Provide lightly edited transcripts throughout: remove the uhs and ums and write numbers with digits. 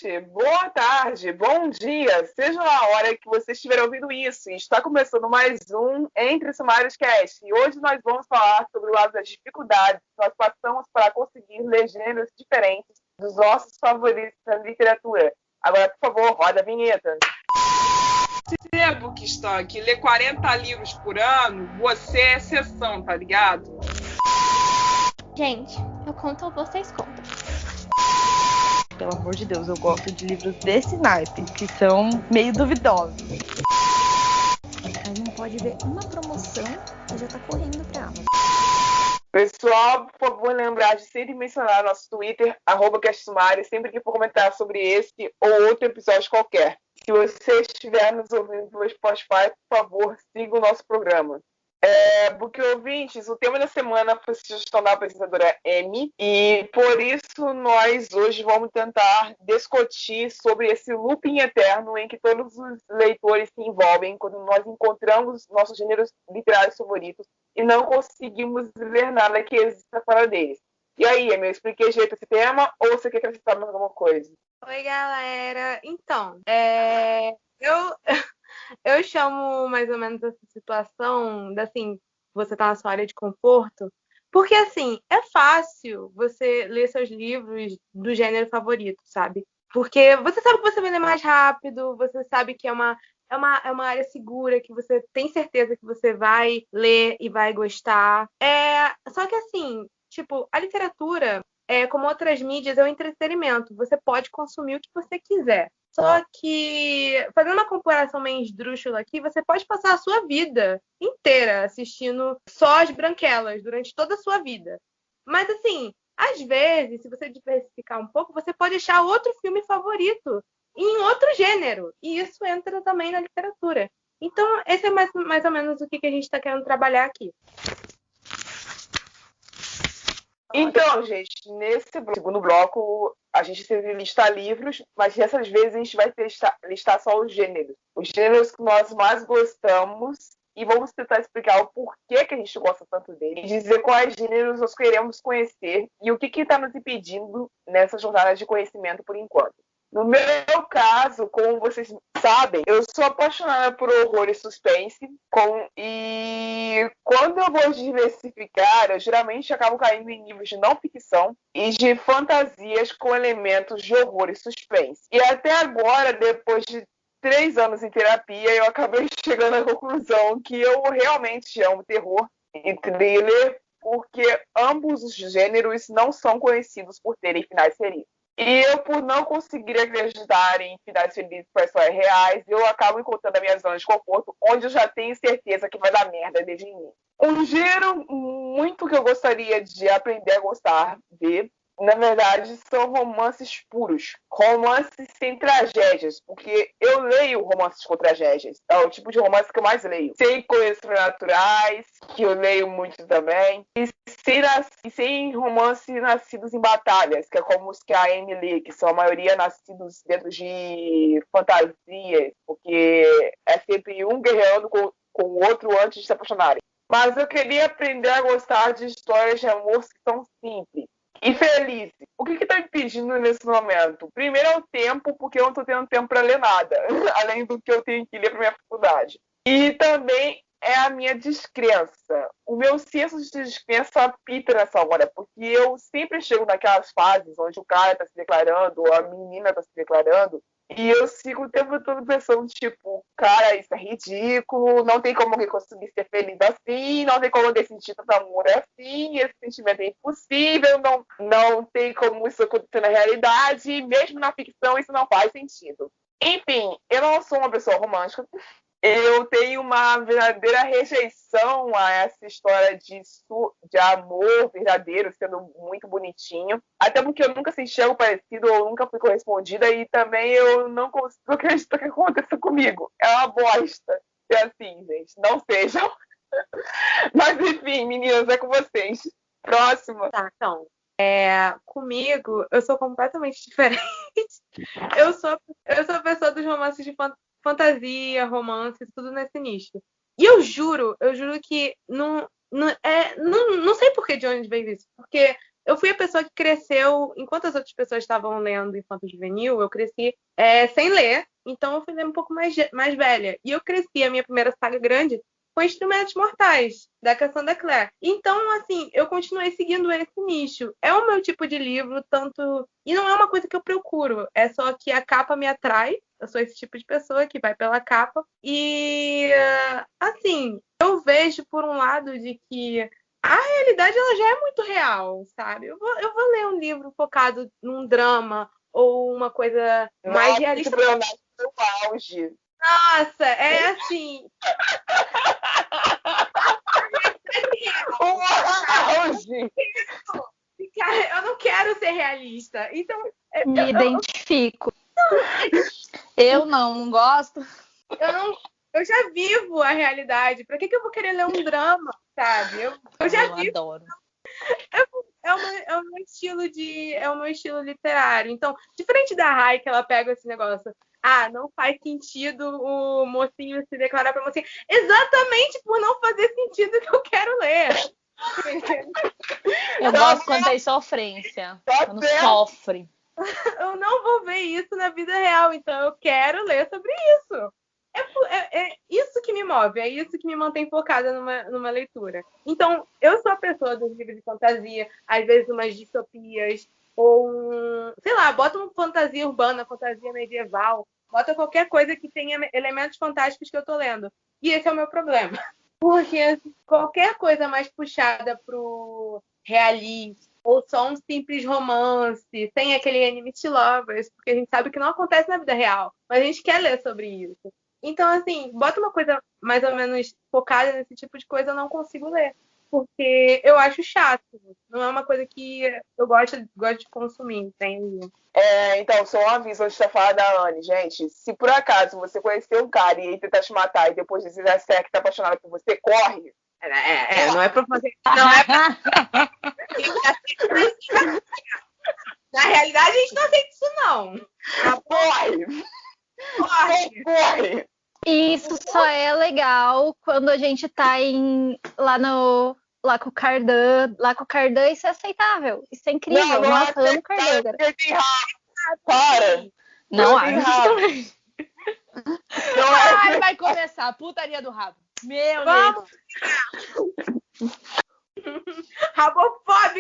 noite, boa tarde, bom dia, seja a hora que você estiver ouvindo isso. Está começando mais um Entre Sumários Cast. E hoje nós vamos falar sobre o lado das dificuldades que nós passamos para conseguir ler gêneros diferentes dos nossos favoritos na literatura. Agora, por favor, roda a vinheta. Você, Bookstock, lê 40 livros por ano, você é exceção, tá ligado? Gente, eu conto ou vocês contam? Pelo amor de Deus, eu gosto de livros desse naipe, que são meio duvidosos. Aí não pode ver uma promoção e já tá correndo pra Amazon. Pessoal, por favor, lembrar de sempre mencionar nosso Twitter, @castsumário, sempre que for comentar sobre esse ou outro episódio qualquer. Se você estiver nos ouvindo pelo Spotify, por favor, siga o nosso programa. Book ouvintes, o tema da semana foi sugestão da apresentadora Amy, e por isso nós hoje vamos tentar discutir sobre esse looping eterno em que todos os leitores se envolvem quando nós encontramos nossos gêneros literários favoritos e não conseguimos ler nada que exista fora deles. E aí, Amy, eu expliquei direito esse tema ou você quer acrescentar mais alguma coisa? Oi, galera. Então, eu chamo mais ou menos essa situação, assim, você tá na sua área de conforto, porque, assim, é fácil você ler seus livros do gênero favorito, sabe? Porque você sabe que você vai ler mais rápido, você sabe que é uma área segura, que você tem certeza que você vai ler e vai gostar. Só que, assim, tipo, a literatura, como outras mídias, é um entretenimento. Você pode consumir o que você quiser. Só que, fazendo uma comparação meio esdrúxula aqui, você pode passar a sua vida inteira assistindo só as branquelas, durante toda a sua vida. Mas, assim, às vezes, se você diversificar um pouco, você pode achar outro filme favorito em outro gênero. E isso entra também na literatura. Então, esse é mais ou menos o que a gente está querendo trabalhar aqui. Então, gente, nesse segundo bloco, a gente teve listar livros, mas dessas vezes a gente vai listar só os gêneros que nós mais gostamos, e vamos tentar explicar o porquê que a gente gosta tanto dele, e dizer quais gêneros nós queremos conhecer e o que está nos impedindo nessa jornada de conhecimento por enquanto. No meu caso, como vocês sabem, eu sou apaixonada por horror e suspense, e quando eu vou diversificar, eu geralmente acabo caindo em livros de não ficção e de fantasias com elementos de horror e suspense. E até agora, depois de 3 anos em terapia, eu acabei chegando à conclusão que eu realmente amo terror e thriller, porque ambos os gêneros não são conhecidos por terem finais felizes. E eu, por não conseguir acreditar em finais felizes para histórias reais, eu acabo encontrando a minha zona de conforto, onde eu já tenho certeza que vai dar merda desde o início. Um gênero muito que eu gostaria de aprender a gostar de, na verdade, são romances puros. Romances sem tragédias, porque eu leio romances com tragédias. É o tipo de romance que eu mais leio. Sem coisas sobrenaturais, que eu leio muito também. E sem romances nascidos em batalhas, que é como os que a Amy lê, que são a maioria nascidos dentro de fantasias, porque é sempre um guerreando com o outro antes de se apaixonarem. Mas eu queria aprender a gostar de histórias de amor que são simples e felizes. O que está me impedindo nesse momento? Primeiro é o tempo, porque eu não estou tendo tempo para ler nada, além do que eu tenho que ler para minha faculdade. E também é a minha descrença. O meu senso de descrença apita nessa hora, porque eu sempre chego naquelas fases onde o cara está se declarando, ou a menina está se declarando, e eu sigo o tempo todo pensando, tipo, cara, isso é ridículo, não tem como alguém conseguir ser feliz assim, não tem como alguém sentir tanto amor assim, esse sentimento é impossível, não tem como isso acontecer na realidade, e mesmo na ficção isso não faz sentido. Enfim, eu não sou uma pessoa romântica, eu tenho uma verdadeira rejeição a essa história de amor verdadeiro sendo muito bonitinho. Até porque eu nunca senti algo parecido, ou nunca fui correspondida, e também eu não consigo acreditar que aconteça comigo. É uma bosta. É assim, gente. Não sejam. Mas enfim, meninas, é com vocês. Próxima. Tá, então. Comigo, eu sou completamente diferente. Eu sou a pessoa dos romances de fantasia, romance, tudo nesse nicho. E eu juro que não sei por que de onde veio isso. Porque eu fui a pessoa que cresceu, enquanto as outras pessoas estavam lendo infanto-juvenil, eu cresci sem ler, então eu fui ler um pouco mais velha. E eu cresci, a minha primeira saga grande foi Instrumentos Mortais, da Cassandra Clare. Então, assim, eu continuei seguindo esse nicho. É o meu tipo de livro, tanto... E não é uma coisa que eu procuro, é só que a capa me atrai. Eu sou esse tipo de pessoa que vai pela capa. E, assim, eu vejo, por um lado, de que a realidade ela já é muito real, sabe? Eu vou ler um livro focado num drama ou uma coisa mais realista. No auge. Nossa, é assim. O auge. Eu não quero ser realista. Então, Me identifico. Eu não gosto. eu já vivo a realidade. Pra que eu vou querer ler um drama, sabe? Eu já Eu vivo. adoro. É o meu estilo literário. Então, diferente da Rai, que ela pega esse negócio. Não faz sentido o mocinho se declarar pra mocinha. Exatamente por não fazer sentido que eu quero ler. Eu gosto quando tem sofrência. Quando sofre. Eu não vou ver isso na vida real, então eu quero ler sobre isso. É isso que me move, é isso que me mantém focada numa leitura. Então, eu sou a pessoa dos livros de fantasia, às vezes umas distopias, ou sei lá, bota uma fantasia urbana, fantasia medieval, bota qualquer coisa que tenha elementos fantásticos que eu tô lendo. E esse é o meu problema. Porque qualquer coisa mais puxada pro realismo, ou só um simples romance, sem aquele enemies to lovers, porque a gente sabe que não acontece na vida real, mas a gente quer ler sobre isso. Então, assim, bota uma coisa mais ou menos focada nesse tipo de coisa, eu não consigo ler. Porque eu acho chato. Não é uma coisa que eu gosto de consumir, entende? Então, só um aviso antes de falar da Anne, gente. Se por acaso você conhecer um cara e ele tentar te matar e depois dizer a Sé que tá apaixonada por você, corre. Não é pra fazer. Não é pra... Na realidade, a gente não aceita isso, não. Corre! Corre! Isso só é legal quando a gente tá lá com o Cardan. Lá com o Cardan, isso é aceitável. Isso é incrível. Nossa, eu amo o Cardan. Para! Não acho também. Ai, vai começar a putaria do rabo. Meu Deus.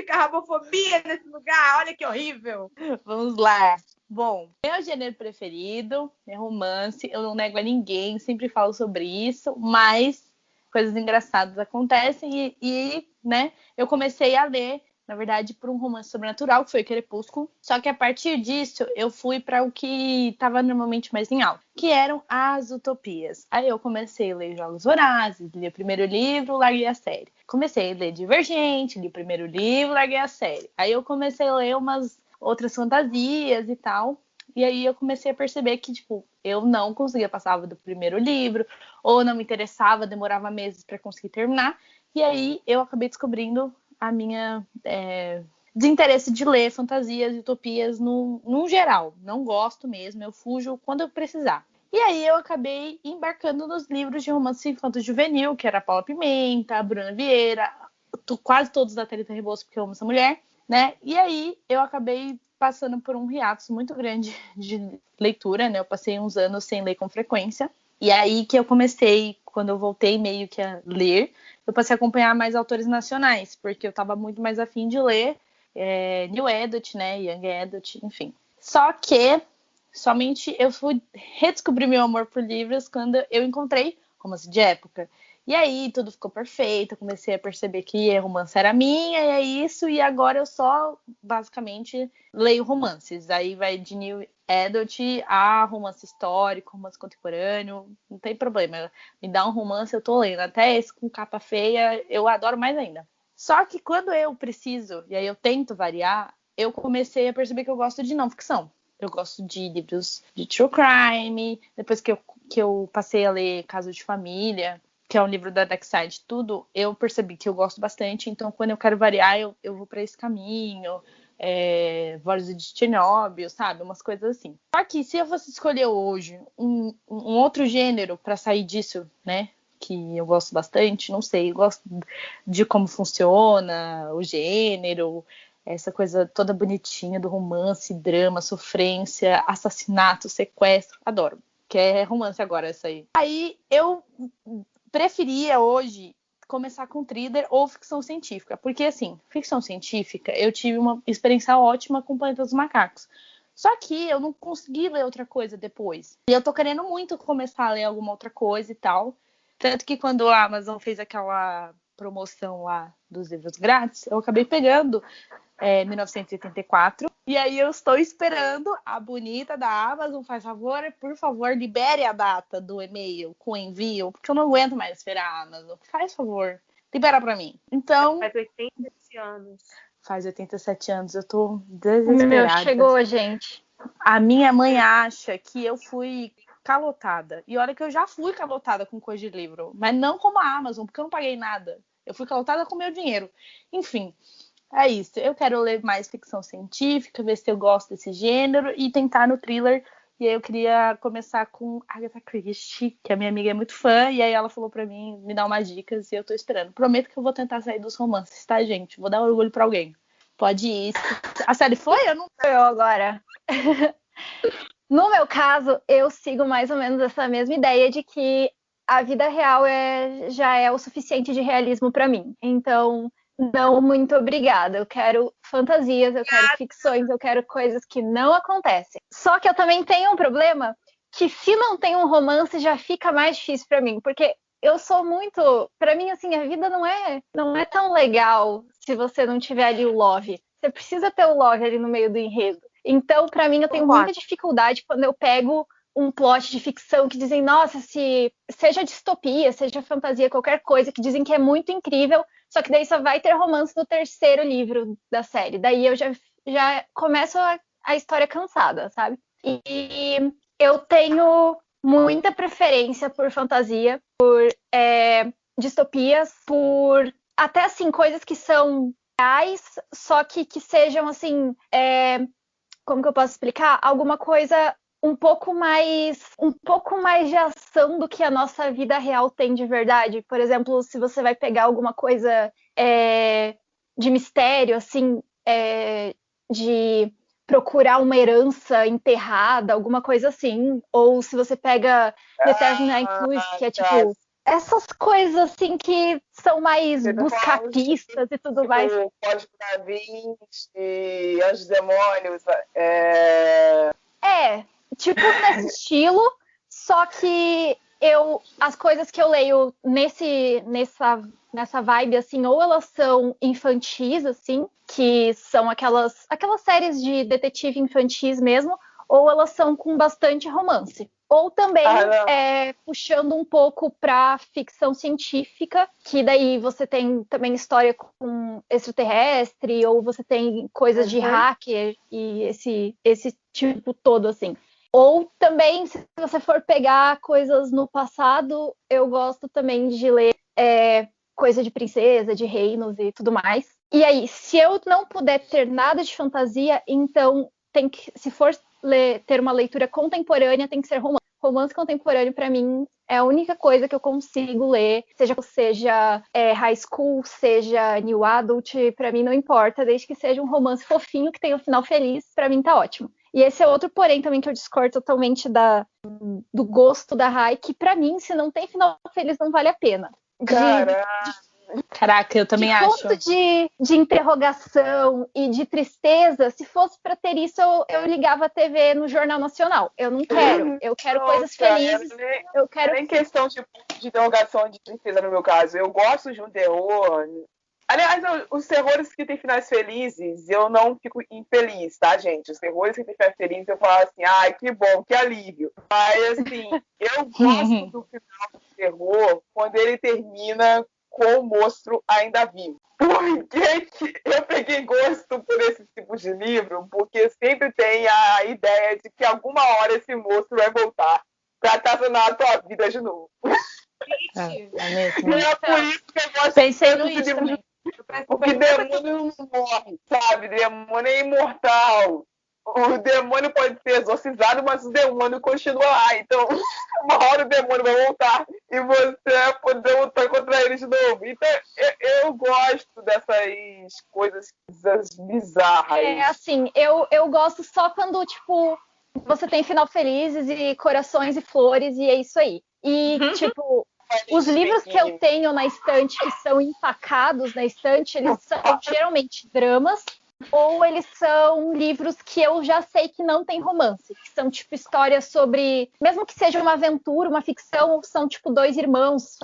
Rabofobia nesse lugar. Olha que horrível. Vamos lá. Bom, meu gênero preferido é romance. Eu não nego a ninguém, sempre falo sobre isso, mas coisas engraçadas acontecem e né, eu comecei a ler, na verdade, por um romance sobrenatural, que foi Crepúsculo. Só que a partir disso, eu fui para o que estava normalmente mais em alta, que eram as utopias. Aí eu comecei a ler Jogos Vorazes, li o primeiro livro, larguei a série. Comecei a ler Divergente, li o primeiro livro, larguei a série. Aí eu comecei a ler umas outras fantasias e tal. E aí eu comecei a perceber que, tipo, eu não conseguia passar do primeiro livro, ou não me interessava, demorava meses para conseguir terminar. E aí eu acabei descobrindo a minha desinteresse de ler fantasias e utopias no geral. Não gosto mesmo, eu fujo quando eu precisar. E aí eu acabei embarcando nos livros de romance infanto-juvenil, que era a Paula Pimenta, a Bruna Vieira, quase todos da Thalita Rebouças, porque eu amo essa mulher, né? E aí eu acabei passando por um hiato muito grande de leitura, né? Eu passei uns anos sem ler com frequência. E aí que eu comecei, quando eu voltei meio que a ler, eu passei a acompanhar mais autores nacionais, porque eu estava muito mais afim de ler New Adult, né? Young Adult, enfim. Só que somente eu fui redescobrir meu amor por livros quando eu encontrei romance de época. E aí tudo ficou perfeito, eu comecei a perceber que romance era minha, e é isso, e agora eu só, basicamente, leio romances. Aí vai de New Adult a romance histórico, romance contemporâneo, não tem problema. Me dá um romance, eu tô lendo. Até esse com capa feia, eu adoro mais ainda. Só que quando eu preciso, e aí eu tento variar, eu comecei a perceber que eu gosto de não ficção. Eu gosto de livros de true crime, depois que eu passei a ler Caso de Família, que é um livro da Darkside, tudo, eu percebi que eu gosto bastante, então quando eu quero variar, eu vou para esse caminho, Vozes de Chernobyl, sabe, umas coisas assim. Só que se eu fosse escolher hoje um outro gênero para sair disso, né, que eu gosto bastante, não sei, eu gosto de como funciona o gênero, essa coisa toda bonitinha do romance, drama, sofrência, assassinato, sequestro. Adoro. Que é romance agora essa aí. Aí eu preferia hoje começar com thriller ou ficção científica. Porque, assim, ficção científica, eu tive uma experiência ótima com Planeta dos Macacos. Só que eu não consegui ler outra coisa depois. E eu tô querendo muito começar a ler alguma outra coisa e tal. Tanto que quando a Amazon fez aquela promoção lá dos livros grátis, eu acabei pegando 1984. E aí eu estou esperando a bonita da Amazon, faz favor, por favor, libere a data do e-mail com envio, porque eu não aguento mais esperar a Amazon. Faz favor, libera pra mim. Então... Faz 87 anos. Faz 87 anos, eu tô O desesperada. meu chegou, gente. A minha mãe acha que eu fui calotada. E olha que eu já fui calotada com coisa de livro. Mas não como a Amazon, porque eu não paguei nada. Eu fui calotada com meu dinheiro. Enfim, é isso. Eu quero ler mais ficção científica, ver se eu gosto desse gênero e tentar no thriller. E aí eu queria começar com Agatha Christie, que a minha amiga é muito fã. E aí ela falou pra mim, me dar umas dicas e eu tô esperando. Prometo que eu vou tentar sair dos romances, tá, gente? Vou dar orgulho pra alguém. Pode ir. A série foi? Eu não... Eu agora. No meu caso, eu sigo mais ou menos essa mesma ideia de que a vida real já é o suficiente de realismo pra mim. Então, não, muito obrigada. Eu quero fantasias, eu quero ficções, eu quero coisas que não acontecem. Só que eu também tenho um problema que se não tem um romance já fica mais difícil pra mim, porque eu sou muito... Pra mim, assim, a vida não é tão legal se você não tiver ali o love. Você precisa ter o love ali no meio do enredo. Então, pra mim, eu tenho muita dificuldade quando eu pego um plot de ficção que dizem, nossa, seja distopia, seja fantasia, qualquer coisa, que dizem que é muito incrível, só que daí só vai ter romance no terceiro livro da série. Daí eu já começo a história cansada, sabe? E eu tenho muita preferência por fantasia, por distopias, por até, assim, coisas que são reais, só que sejam, assim... como que eu posso explicar? Alguma coisa um pouco mais de ação do que a nossa vida real tem de verdade. Por exemplo, se você vai pegar alguma coisa de mistério, assim, de procurar uma herança enterrada, alguma coisa assim. Ou se você pega The Thousand Night Clues, que é tipo... Essas coisas, assim, que são mais buscar pistas e tudo mais. Código da Vinci, Anjos e Demônios. Tipo nesse estilo, só que as coisas que eu leio nessa vibe, assim, ou elas são infantis, assim, que são aquelas séries de detetive infantis mesmo, ou elas são com bastante romance. Ou também puxando um pouco para ficção científica, que daí você tem também história com extraterrestre, ou você tem coisas de hacker e esse tipo todo, assim. Ou também, se você for pegar coisas no passado, eu gosto também de ler coisa de princesa, de reinos e tudo mais. E aí, se eu não puder ter nada de fantasia, então se for ter uma leitura contemporânea, tem que ser romance. Romance contemporâneo, pra mim, é a única coisa que eu consigo ler, seja high school, seja new adult, pra mim não importa, desde que seja um romance fofinho, que tenha um final feliz, pra mim tá ótimo. E esse é outro porém também que eu discordo totalmente do gosto da Rai, que pra mim, se não tem final feliz, não vale a pena. Caraca, eu também acho. Ponto de interrogação e de tristeza, se fosse pra ter isso, eu ligava a TV no Jornal Nacional. Eu não quero. Eu quero coisas felizes. Eu quero... Nem questão de interrogação de tristeza no meu caso. Eu gosto de um terror. Aliás, os terrores que têm finais felizes, eu não fico infeliz, tá, gente? Os terrores que têm finais felizes, eu falo assim, ai, que bom, que alívio. Mas, assim, eu gosto do final do terror quando ele termina com o monstro ainda vivo. Por que eu peguei gosto por esse tipo de livro? Porque sempre tem a ideia de que alguma hora esse monstro vai voltar pra atazanar a tua vida de novo. Mesmo. É por isso que eu gosto Pensei no desse isso livro também. Porque demônio não morre, sabe? Demônio é imortal. O demônio pode ser exorcizado, mas o demônio continua lá. Então, uma hora o demônio vai voltar e você poder lutar contra eles de novo. Então, eu gosto dessas coisas bizarras. Assim, eu gosto só quando, tipo, você tem final felizes e corações e flores e é isso aí. E, tipo, os livros que eu tenho na estante, que são empacados na estante, eles são geralmente dramas, ou eles são livros que eu já sei que não tem romance, que são tipo histórias sobre, mesmo que seja uma aventura, uma ficção, são tipo dois irmãos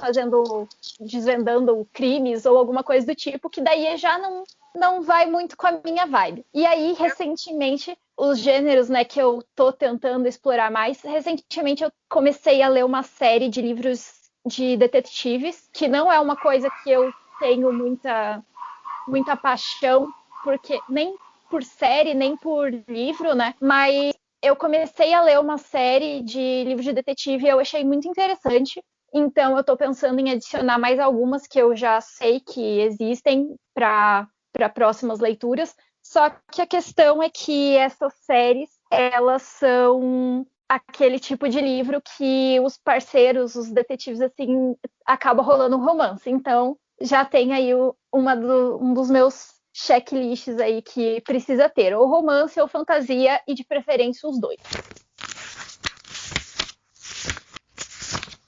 desvendando crimes ou alguma coisa do tipo, que daí já não vai muito com a minha vibe. E aí, recentemente, os gêneros, né, que eu tô tentando explorar mais, recentemente eu comecei a ler uma série de livros de detetives, que não é uma coisa que eu tenho muita paixão, porque nem por série, nem por livro, né? Mas eu comecei a ler uma série de livros de detetive e eu achei muito interessante. Então eu tô pensando em adicionar mais algumas que eu já sei que existem para próximas leituras. Só que a questão é que essas séries, elas são aquele tipo de livro que os parceiros, os detetives, assim, acaba rolando um romance. Então já tem aí um dos meus checklists aí que precisa ter, ou romance ou fantasia, e de preferência os dois.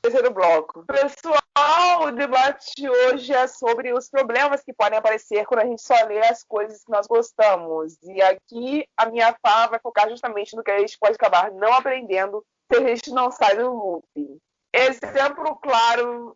Terceiro bloco. Pessoal, o debate de hoje é sobre os problemas que podem aparecer quando a gente só lê as coisas que nós gostamos. E aqui a minha fala vai focar justamente no que a gente pode acabar não aprendendo se a gente não sai do loop. Exemplo claro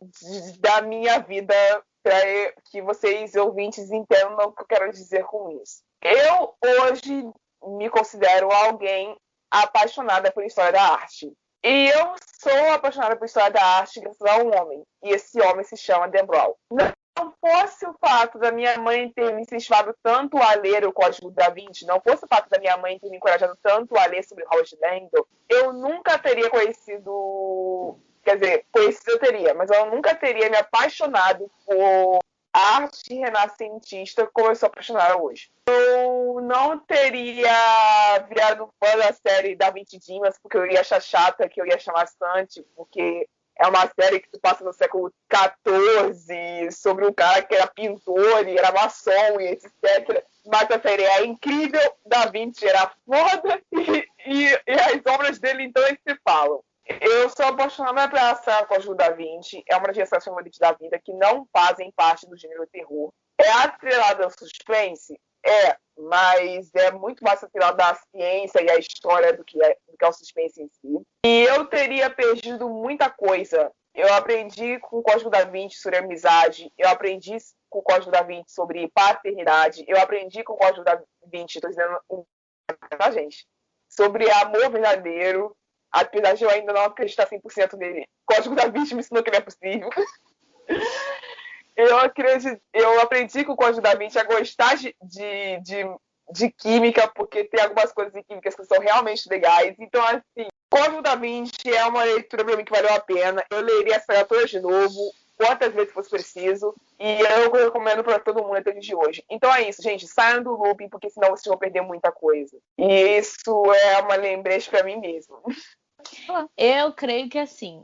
da minha vida, para que vocês ouvintes entendam o que eu quero dizer com isso. Eu hoje me considero alguém apaixonada por história da arte. E eu sou apaixonada por história da arte graças a um homem. E esse homem se chama Dan Brown. Não fosse o fato da minha mãe ter me incentivado tanto a ler o Código da Vinci, não fosse o fato da minha mãe ter me encorajado tanto a ler sobre Howard Landell, eu nunca teria conhecido... Quer dizer, conhecido eu teria, mas eu nunca teria me apaixonado por arte renascentista como eu sou apaixonada hoje. Eu não teria virado fã da série Da Vinci Dimas, porque eu ia achar chata, que eu ia achar maçante, porque é uma série que se passa no século XIV, sobre um cara que era pintor e era maçom e etc. Mas a série é incrível, Da Vinci era foda e as obras dele então se falam. Eu sou apaixonada pela saga Código da Vinci, é uma das minhas séries favoritas da vida, que não fazem parte do gênero terror. É atrelada ao suspense? É, mas é muito mais atrelada à ciência e à história do que é o suspense em si. E eu teria perdido muita coisa. Eu aprendi com o Código da Vinci sobre amizade, eu aprendi com o Código da Vinci sobre paternidade, eu aprendi com o Código da Vinci, estou dizendo pra gente, sobre amor verdadeiro, apesar de eu ainda não acreditar 100% nele. O Código da Vinci me ensinou que não é possível. Eu aprendi com o Código da Vinci a gostar de química, porque tem algumas coisas em química que são realmente legais. Então, assim, Código da Vinci é uma leitura para mim que valeu a pena. Eu leria essa saga toda de novo, quantas vezes fosse preciso. E eu recomendo para todo mundo até o dia de hoje. Então é isso, gente. Saiam do looping, porque senão vocês vão perder muita coisa. E isso é uma lembrete para mim mesmo. Eu creio que assim,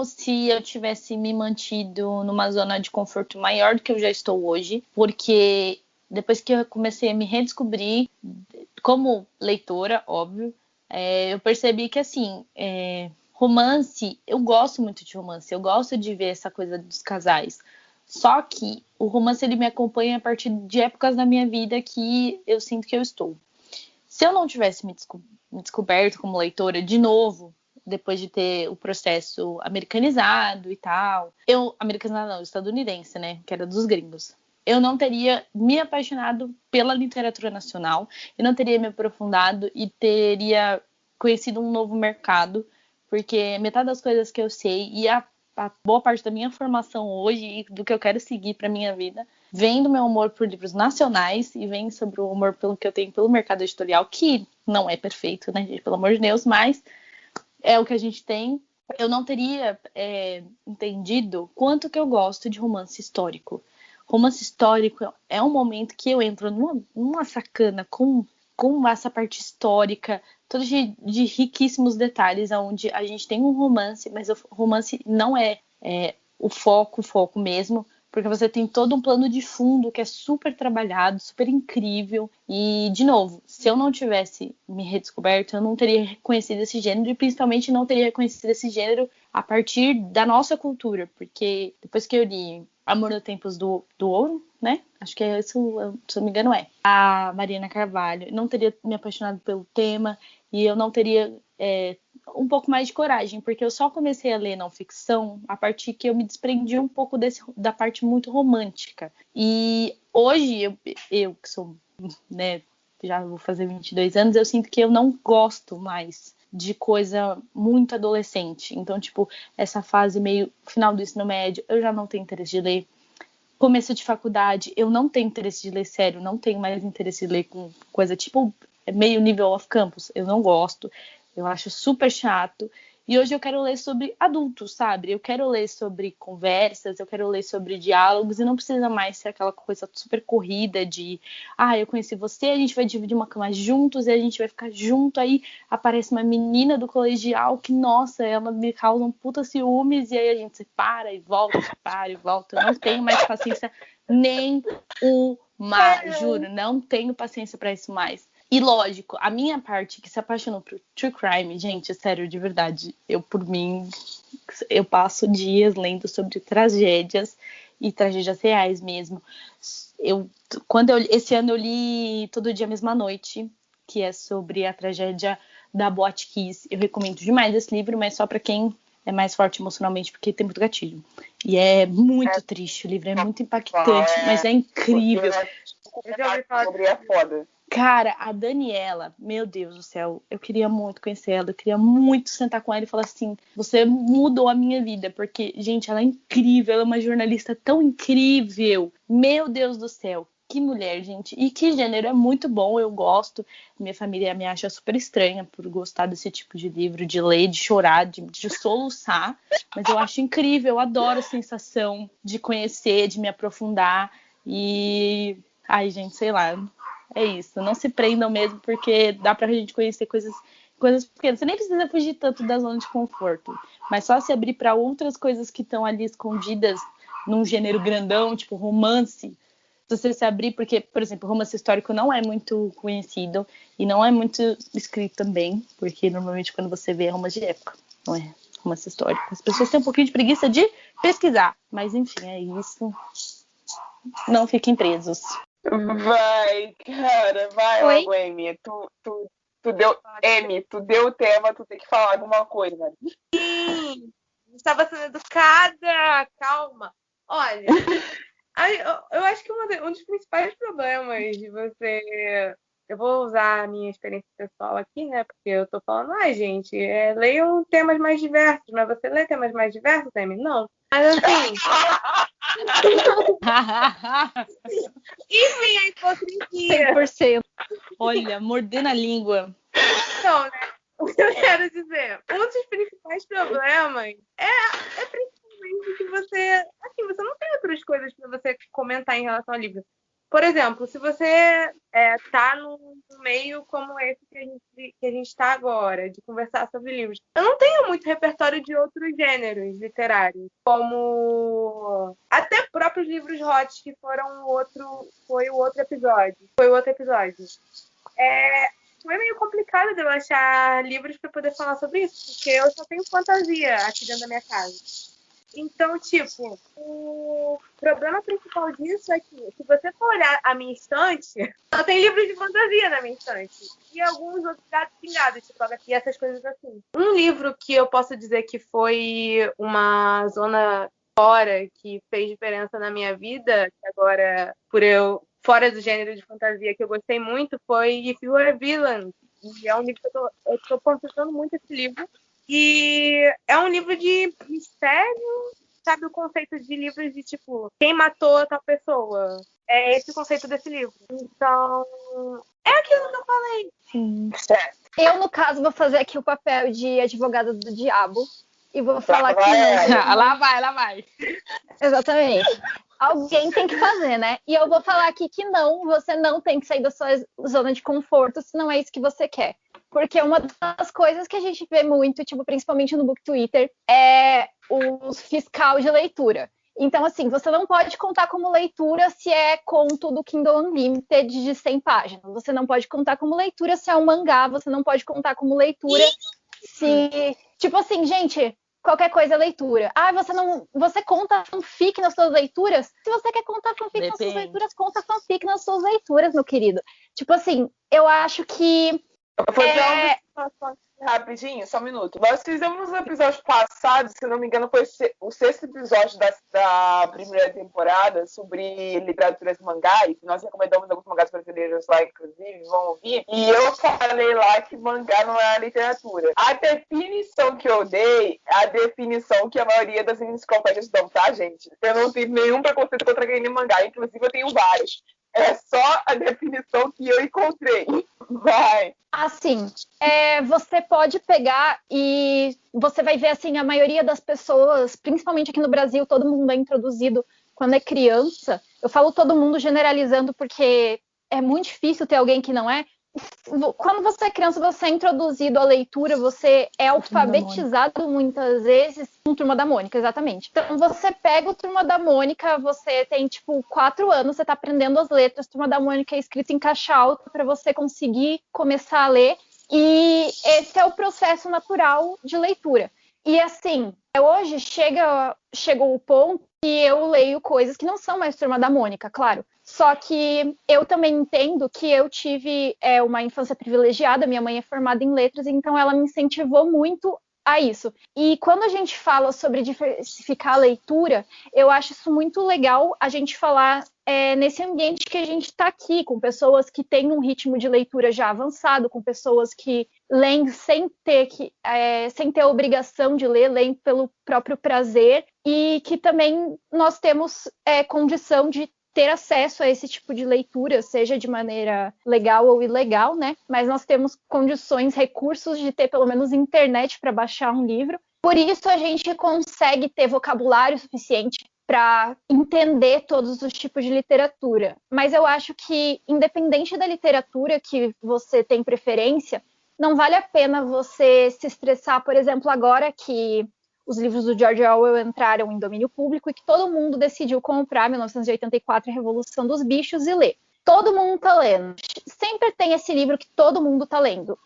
se eu tivesse me mantido numa zona de conforto maior do que eu já estou hoje, porque depois que eu comecei a me redescobrir como leitora, óbvio, eu percebi que assim, romance, eu gosto muito de romance, eu gosto de ver essa coisa dos casais. Só que o romance ele me acompanha a partir de épocas da minha vida que eu sinto que eu estou. Se eu não tivesse me descoberto como leitora de novo, depois de ter o processo americanizado e tal, americanizado não, estadunidense, né, que era dos gringos, eu não teria me apaixonado pela literatura nacional, eu não teria me aprofundado e teria conhecido um novo mercado, porque metade das coisas que eu sei e a boa parte da minha formação hoje e do que eu quero seguir para minha vida vem do meu amor por livros nacionais e vem sobre o amor pelo que eu tenho pelo mercado editorial, que não é perfeito, né, gente? Pelo amor de Deus, mas é o que a gente tem. Eu não teria entendido quanto que eu gosto de romance histórico. Romance histórico é um momento que eu entro numa sacana com essa parte histórica, toda de riquíssimos detalhes, onde a gente tem um romance, mas o romance não é o foco mesmo, porque você tem todo um plano de fundo que é super trabalhado, super incrível. E, de novo, se eu não tivesse me redescoberto, eu não teria reconhecido esse gênero, e principalmente não teria reconhecido esse gênero a partir da nossa cultura, porque depois que eu li Amor no Tempos do Ouro, né? Acho que é isso, se eu não me engano, a Mariana Carvalho, não teria me apaixonado pelo tema, e eu não teria um pouco mais de coragem, porque eu só comecei a ler não ficção a partir que eu me desprendi um pouco da parte muito romântica. E hoje, eu que sou, né, já vou fazer 22 anos, eu sinto que eu não gosto mais de coisa muito adolescente. Então, tipo, essa fase meio final do ensino médio, eu já não tenho interesse de ler. Começo de faculdade, eu não tenho interesse de ler sério, não tenho mais interesse de ler com coisa tipo meio nível off-campus, eu não gosto, eu acho super chato. E hoje eu quero ler sobre adultos, sabe? Eu quero ler sobre conversas, eu quero ler sobre diálogos, e não precisa mais ser aquela coisa super corrida de eu conheci você, a gente vai dividir uma cama juntos, e a gente vai ficar junto, aí aparece uma menina do colegial que, nossa, ela me causa um puta ciúmes, e aí a gente separa e volta, separa e volta. Eu não tenho mais paciência nenhuma, juro, não tenho paciência pra isso mais. E lógico, a minha parte que se apaixonou por True Crime, gente, sério, de verdade, por mim, eu passo dias lendo sobre tragédias e tragédias reais mesmo. Esse ano eu li Todo Dia Mesma Noite, que é sobre a tragédia da Boate Kiss. Eu recomendo demais esse livro, mas só para quem é mais forte emocionalmente, porque tem muito gatilho. E é muito triste, o livro é muito impactante, mas é incrível. Eu já ouvi falar sobre, é foda. Cara, a Daniela, meu Deus do céu, eu queria muito conhecer ela, eu queria muito sentar com ela e falar assim, você mudou a minha vida, porque, gente, ela é incrível, ela é uma jornalista tão incrível, meu Deus do céu, que mulher, gente, e que gênero, é muito bom, eu gosto, minha família me acha super estranha por gostar desse tipo de livro, de ler, de chorar, de soluçar, mas eu acho incrível, eu adoro a sensação de conhecer, de me aprofundar, e, ai, gente, sei lá. É isso, não se prendam mesmo, porque dá pra gente conhecer coisas pequenas. Você nem precisa fugir tanto da zona de conforto, mas só se abrir para outras coisas que estão ali escondidas num gênero grandão, tipo romance. Se você se abrir, porque, por exemplo, romance histórico não é muito conhecido e não é muito escrito também, porque normalmente quando você vê é romance de época, não é romance histórico. As pessoas têm um pouquinho de preguiça de pesquisar, mas enfim, é isso. Não fiquem presos. Vai, cara, vai logo, Amy. Tu deu o tema, tu tem que falar alguma coisa, velho. Sim, estava sendo educada, calma. Olha, eu acho que um dos principais problemas de você... Eu vou usar a minha experiência pessoal aqui, né? Porque eu tô falando, gente, leiam temas mais diversos, mas você lê temas mais diversos, Amy? Não. Mas assim... Enfim, a hipocrisia. 100%. Olha, mordendo a língua. Então, né? O que eu quero dizer? Um dos principais problemas é principalmente que você não tem outras coisas para você comentar em relação ao livro. Por exemplo, se você tá num meio como esse que a gente está agora, de conversar sobre livros, eu não tenho muito repertório de outros gêneros literários, como até próprios livros hot, que foi o outro episódio. Foi meio complicado de eu achar livros para poder falar sobre isso, porque eu só tenho fantasia aqui dentro da minha casa. Então, tipo, o problema principal disso é que, se você for olhar a minha estante, só tem livros de fantasia na minha estante. E alguns outros gatos pingados, tipo, e essas coisas assim. Um livro que eu posso dizer que foi uma zona fora, que fez diferença na minha vida, que agora, fora do gênero de fantasia, que eu gostei muito, foi If You Were a Villain. E é um livro que eu tô consultando muito esse livro. E é um livro de mistério, sabe? O conceito de livros de, tipo, quem matou tal pessoa. É esse o conceito desse livro. Então, é aquilo que eu falei. Sim. Eu, no caso, vou fazer aqui o papel de advogada do diabo. E vou falar que não. Lá vai. Exatamente. Alguém tem que fazer, né? E eu vou falar aqui que não, você não tem que sair da sua zona de conforto se não é isso que você quer. Porque uma das coisas que a gente vê muito, tipo, principalmente no Book Twitter, é os fiscal de leitura. Então, assim, você não pode contar como leitura se é conto do Kindle Unlimited de 100 páginas. Você não pode contar como leitura se é um mangá. Você não pode contar como leitura se... Tipo assim, gente, qualquer coisa é leitura. Você conta fanfic nas suas leituras? Se você quer contar fanfic nas suas leituras, conta fanfic nas suas leituras, meu querido. Tipo assim, eu acho que... Eu vou fazer uma observação rapidinho, só um minuto. Nós fizemos um episódio passado, se não me engano, foi o 6º episódio da primeira temporada sobre literaturas mangá, e nós recomendamos alguns mangás brasileiros lá, inclusive, vão ouvir. E eu falei lá que mangá não é literatura. A definição que eu dei é a definição que a maioria das enciclopédias dão, tá, gente? Eu não tenho nenhum preconceito contra quem lê mangá, inclusive eu tenho vários. É só a definição que eu encontrei. Vai. Assim, você pode pegar e você vai ver, assim, a maioria das pessoas, principalmente aqui no Brasil, todo mundo é introduzido quando é criança. Eu falo todo mundo generalizando porque é muito difícil ter alguém que não é. Quando você é criança, você é introduzido à leitura, você é alfabetizado muitas vezes com Turma da Mônica, exatamente. Então você pega o Turma da Mônica, você tem tipo 4 anos, você tá aprendendo as letras, Turma da Mônica é escrito em caixa alta para você conseguir começar a ler, e esse é o processo natural de leitura. E assim, hoje chegou o ponto que eu leio coisas que não são mais Turma da Mônica, claro. Só que eu também entendo que eu tive uma infância privilegiada, minha mãe é formada em letras, então ela me incentivou muito a isso. E quando a gente fala sobre diversificar a leitura, eu acho isso muito legal a gente falar nesse ambiente que a gente está aqui, com pessoas que têm um ritmo de leitura já avançado, com pessoas que leem sem ter a obrigação de ler, leem pelo próprio prazer, e que também nós temos condição de ter acesso a esse tipo de leitura, seja de maneira legal ou ilegal, né? Mas nós temos condições, recursos de ter pelo menos internet para baixar um livro. Por isso a gente consegue ter vocabulário suficiente para entender todos os tipos de literatura. Mas eu acho que, independente da literatura que você tem preferência, não vale a pena você se estressar, por exemplo, agora que os livros do George Orwell entraram em domínio público e que todo mundo decidiu comprar 1984, A Revolução dos Bichos, e ler. Todo mundo está lendo. Sempre tem esse livro que todo mundo está lendo.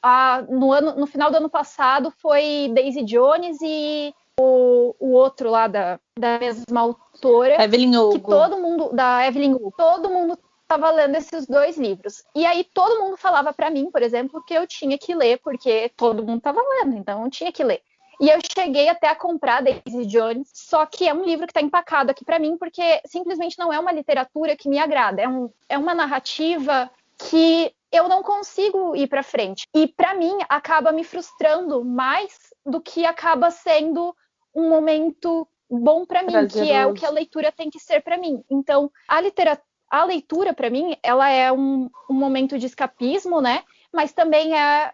No final do ano passado foi Daisy Jones e o outro lá da mesma autora. Evelyn Hugo. Da Evelyn Hugo. Todo mundo estava lendo esses 2 livros. E aí todo mundo falava para mim, por exemplo, que eu tinha que ler, porque todo mundo estava lendo, então eu tinha que ler. E eu cheguei até a comprar Daisy Jones, só que é um livro que está empacado aqui para mim, porque simplesmente não é uma literatura que me agrada. É uma narrativa que eu não consigo ir para frente. E para mim acaba me frustrando mais do que acaba sendo um momento bom para mim, que é o que a leitura tem que ser para mim. Então, a leitura para mim, ela é um momento de escapismo, né? Mas também é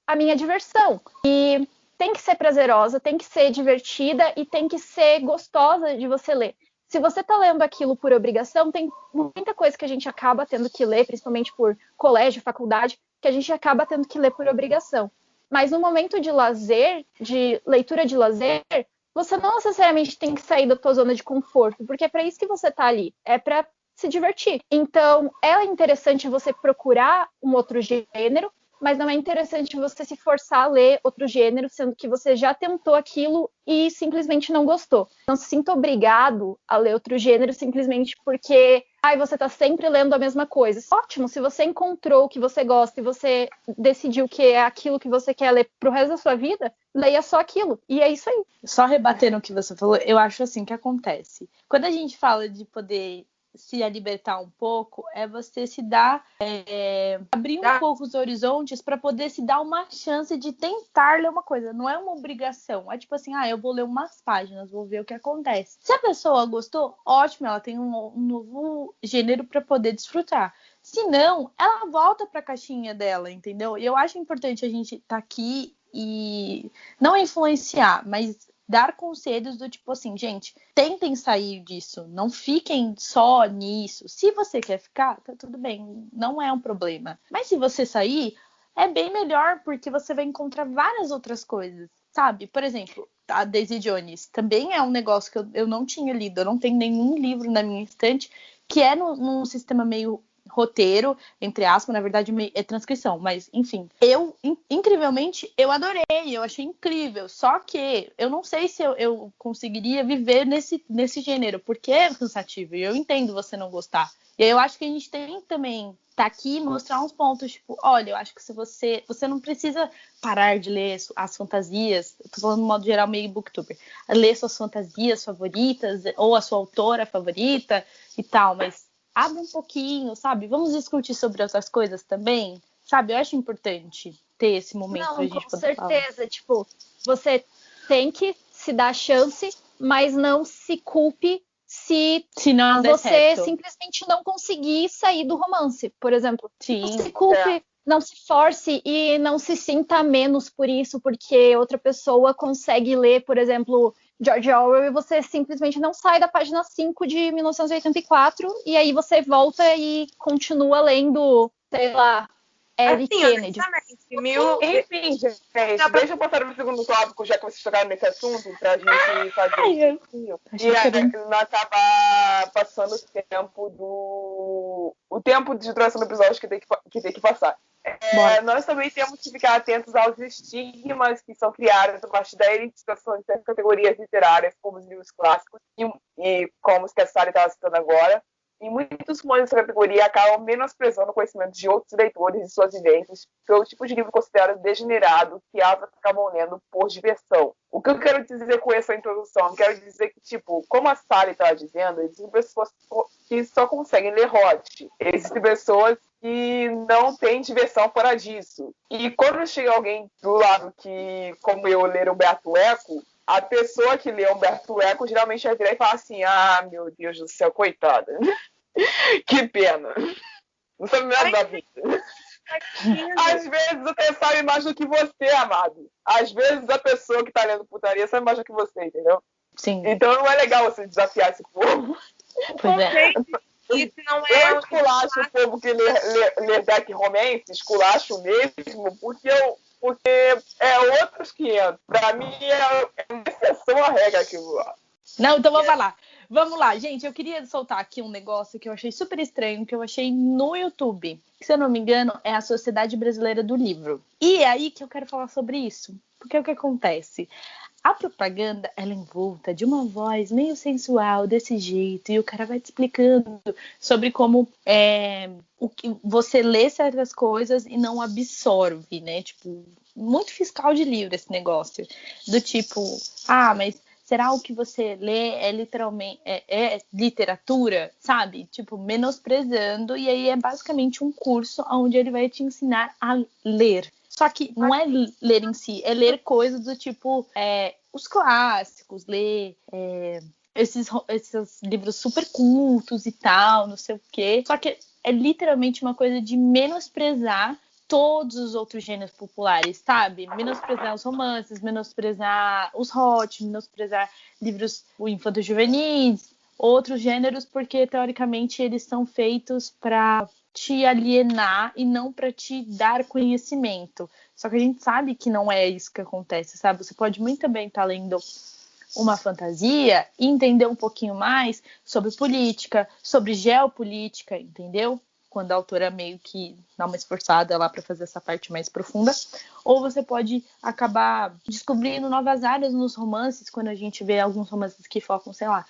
a minha diversão. E tem que ser prazerosa, tem que ser divertida e tem que ser gostosa de você ler. Se você está lendo aquilo por obrigação, tem muita coisa que a gente acaba tendo que ler, principalmente por colégio, faculdade, que a gente acaba tendo que ler por obrigação. Mas no momento de lazer, de leitura de lazer, você não necessariamente tem que sair da tua zona de conforto, porque é para isso que você está ali, é para se divertir. Então, é interessante você procurar um outro gênero, mas não é interessante você se forçar a ler outro gênero, sendo que você já tentou aquilo e simplesmente não gostou. Não se sinta obrigado a ler outro gênero simplesmente porque você está sempre lendo a mesma coisa. Ótimo, se você encontrou o que você gosta e você decidiu que é aquilo que você quer ler pro resto da sua vida, leia só aquilo. E é isso aí. Só rebatendo o que você falou, eu acho assim que acontece. Quando a gente fala de poder se libertar um pouco, é você se dar, abrir um pouco os horizontes para poder se dar uma chance de tentar ler uma coisa. Não é uma obrigação. É tipo assim, eu vou ler umas páginas, vou ver o que acontece. Se a pessoa gostou, ótimo, ela tem um novo gênero para poder desfrutar. Se não, ela volta para a caixinha dela, entendeu? E eu acho importante a gente estar aqui e não influenciar, mas dar conselhos do tipo assim, gente, tentem sair disso, não fiquem só nisso. Se você quer ficar, tá tudo bem, não é um problema. Mas se você sair, é bem melhor, porque você vai encontrar várias outras coisas, sabe? Por exemplo, a Daisy Jones. Também é um negócio que eu não tinha lido. Eu não tenho nenhum livro na minha estante que é num sistema meio roteiro, entre aspas, na verdade é transcrição, mas enfim. Incrivelmente, eu adorei, eu achei incrível, só que eu não sei se eu conseguiria viver nesse gênero, porque é cansativo, e eu entendo você não gostar. E aí eu acho que a gente tem também tá aqui mostrar uns pontos, tipo, olha, eu acho que se você não precisa parar de ler as fantasias, eu tô falando no modo geral meio booktuber, ler suas fantasias favoritas, ou a sua autora favorita e tal, mas abre um pouquinho, sabe? Vamos discutir sobre outras coisas também, sabe? Eu acho importante ter esse momento pra gente poder falar. Com certeza, tipo, você tem que se dar chance, mas não se culpe se não der você certo. simplesmente não conseguir sair do romance, por exemplo. Sim. Não se culpe, não se force e não se sinta menos por isso, porque outra pessoa consegue ler, por exemplo, George Orwell, e você simplesmente não sai da página 5 de 1984, e aí você volta e continua lendo, sei lá, Eric Kennedy. Enfim, gente, deixa eu passar no segundo tópico, já que vocês tocaram nesse assunto, pra gente fazer e não acabar passando o tempo de duração do episódio que tem que passar. Nós também temos que ficar atentos aos estigmas que são criados a partir da elitização de certas categorias literárias, como os livros clássicos, e como os que a Sally estava citando agora. E muitos fãs dessa categoria acabam menosprezando o conhecimento de outros leitores e suas vivências pelo tipo de livro considerado degenerado que elas acabam lendo por diversão. O que eu quero dizer com essa introdução? Eu quero dizer que, tipo, como a Sally estava dizendo, existem pessoas que só conseguem ler hot. Existem pessoas que não têm diversão fora disso. E quando chega alguém do lado que, como eu, ler Umberto Eco, a pessoa que lê Umberto Eco geralmente vai virar e falar assim: ah, meu Deus do céu, coitada. Que pena. Não sabe nada da vida. Às vezes você sabe mais do que você, amado. Às vezes a pessoa que tá lendo putaria sabe mais do que você, entendeu? Sim. Então não é legal você desafiar esse povo. Pois é. Isso não é eu esculacho o povo que lê Dark Romance, esculacho mesmo, porque é outros 500. Pra mim é uma exceção à regra aquilo lá. Não, então vamos lá. Vamos lá, gente. Eu queria soltar aqui um negócio que eu achei super estranho, que eu achei no YouTube. Que, se eu não me engano, é a Sociedade Brasileira do Livro. E é aí que eu quero falar sobre isso. Porque o que acontece? A propaganda, ela é envolta de uma voz meio sensual, desse jeito, e o cara vai te explicando sobre como o que você lê certas coisas e não absorve, né? Tipo, muito fiscal de livro esse negócio. Do tipo, mas será o que você lê é literalmente é literatura, sabe? Tipo, menosprezando, e aí é basicamente um curso onde ele vai te ensinar a ler. Só que não é ler em si, é ler coisas do tipo os clássicos, ler esses livros super cultos e tal, não sei o quê. Só que é literalmente uma coisa de menosprezar todos os outros gêneros populares, sabe? Menosprezar os romances, menosprezar os hot, menosprezar livros infanto-juvenis, outros gêneros, porque teoricamente eles são feitos para te alienar e não para te dar conhecimento. Só que a gente sabe que não é isso que acontece, sabe? Você pode muito bem estar lendo uma fantasia e entender um pouquinho mais sobre política, sobre geopolítica, entendeu? Quando a autora meio que dá uma esforçada lá para fazer essa parte mais profunda. Ou você pode acabar descobrindo novas áreas nos romances, quando a gente vê alguns romances que focam, sei lá,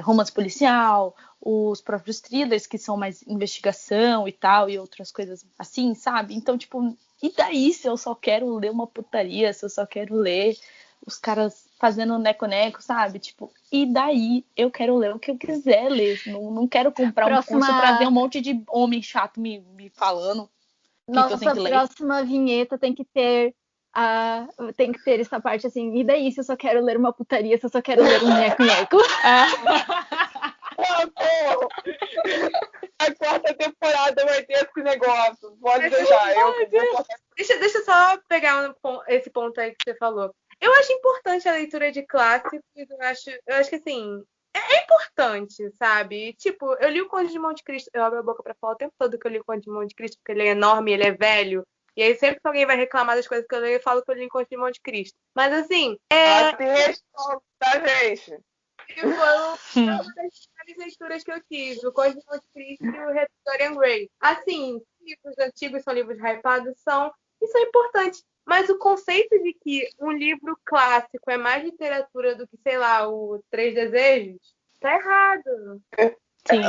romance policial, os próprios thrillers que são mais investigação e tal, e outras coisas assim, sabe? Então, tipo, e daí se eu só quero ler uma putaria, se eu só quero ler os caras fazendo neco-neco, sabe? Tipo, e daí eu quero ler o que eu quiser ler. Não quero comprar um curso pra ver um monte de homem chato me falando. Nossa, próxima vinheta tem que ter essa parte assim, e daí se eu só quero ler uma putaria, se eu só quero ler um neco-neco. A quarta temporada vai ter esse negócio. Pode deixar. Deixa eu só pegar esse ponto aí que você falou. Eu acho importante a leitura de clássicos. Eu acho que assim, é importante, sabe? Tipo, eu li o Conde de Monte Cristo. Eu abro a boca pra falar o tempo todo que eu li o Conde de Monte Cristo, porque ele é enorme, ele é velho. E aí, sempre que alguém vai reclamar das coisas que eu leio, eu falo que eu li Encontro de Monte Cristo. Mas, assim, Tem resposta, tá, gente? foi uma das melhores leituras que eu tive. O Conde de Monte Cristo e o Reto de Dorian Gray. Assim, livros antigos são livros hypados, e são importantes. Mas o conceito de que um livro clássico é mais literatura do que, sei lá, o Três Desejos, tá errado. Sim.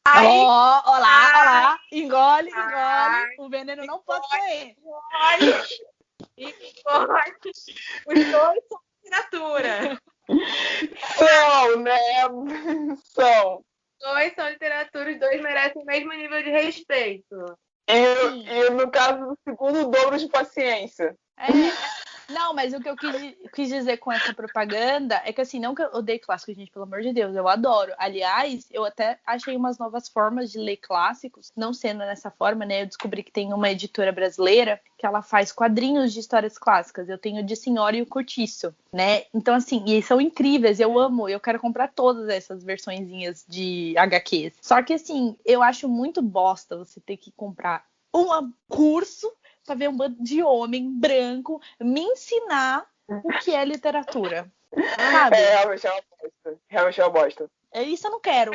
Aí, Olá. Engole. O veneno não pode sair. engole. Os dois são literatura. São, né? São. Os dois são literatura, os dois merecem o mesmo nível de respeito. E no caso do segundo, o dobro de paciência. Não, mas o que eu quis dizer com essa propaganda é que, assim, não que eu odeie clássicos, gente, pelo amor de Deus, eu adoro. Aliás, eu até achei umas novas formas de ler clássicos, não sendo nessa forma, né? Eu descobri que tem uma editora brasileira que ela faz quadrinhos de histórias clássicas. Eu tenho o de Senhora e o Cortiço, né? Então, assim, e são incríveis, eu amo, eu quero comprar todas essas versõezinhas de HQs. Só que, assim, eu acho muito bosta você ter que comprar um curso pra ver um bando de homem branco me ensinar o que é literatura. Sabe? Realmente é uma bosta. Realmente é uma bosta. Isso eu não quero.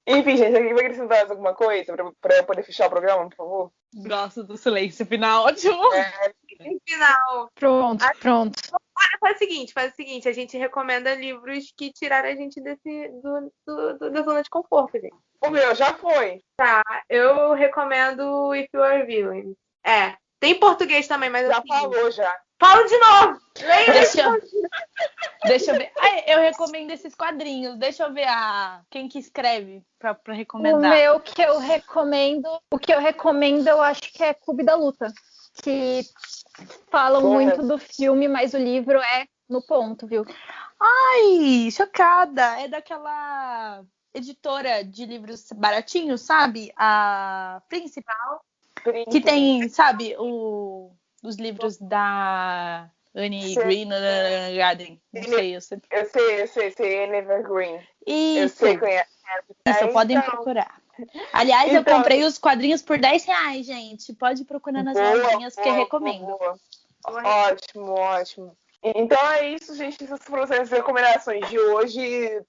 Enfim, gente, alguém vai acrescentar mais alguma coisa pra eu poder fechar o programa, por favor? Gosto do silêncio final, ótimo. Final. Pronto. Olha, faz o seguinte, a gente recomenda livros que tiraram a gente da zona de conforto, gente. O meu já foi. Tá, eu recomendo If You Are Villain. Tem em português também, mas Já assim, falou, já. fala de novo! Leia Deixa eu ver. Eu recomendo esses quadrinhos. Deixa eu ver quem que escreve pra recomendar. O que eu recomendo, eu acho que é Clube da Luta, que falam muito do filme, mas o livro é no ponto, viu? Ai, chocada! É daquela editora de livros baratinhos, sabe? A Principal. Que tem, sabe, os livros da Anne Green, Garden. Não sei, eu sempre... Eu sei, Anne Evergreen. Isso. Eu sei quem é. Podem procurar. Aliás, eu comprei os quadrinhos por R$10, gente. Pode procurar nas lojinhas, porque recomendo. Ótimo. Então é isso, gente. Essas foram as recomendações de hoje.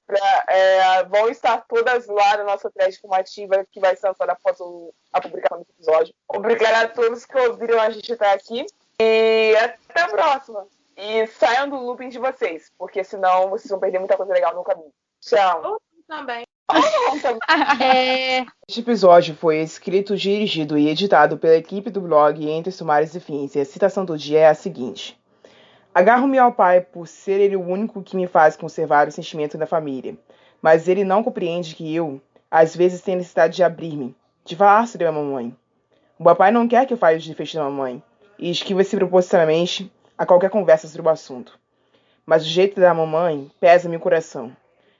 Vão estar todas lá na nossa thread informativa que vai ser lançada após a publicação desse episódio. Obrigada a todos que ouviram a gente até aqui. E até a próxima. E saiam do looping de vocês, porque senão vocês vão perder muita coisa legal no caminho. Tchau. também. Este episódio foi escrito, dirigido e editado pela equipe do blog Entre Sumários e Fins. E a citação do dia é a seguinte: agarro-me ao pai por ser ele o único que me faz conservar o sentimento da família, mas ele não compreende que eu, às vezes, tenho necessidade de abrir-me, de falar sobre a mamãe. O papai não quer que eu fale os defeitos da mamãe, e esquiva-se propositalmente a qualquer conversa sobre o assunto. Mas o jeito da mamãe pesa-me o coração.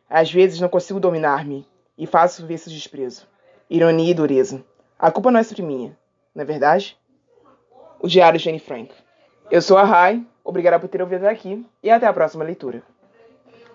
Às vezes não consigo dominar-me, e faço ver seu desprezo, ironia e dureza. A culpa não é sempre minha, não é verdade? O Diário de Anne Frank. Eu sou a Rai, obrigada por ter ouvido até aqui, e até a próxima leitura.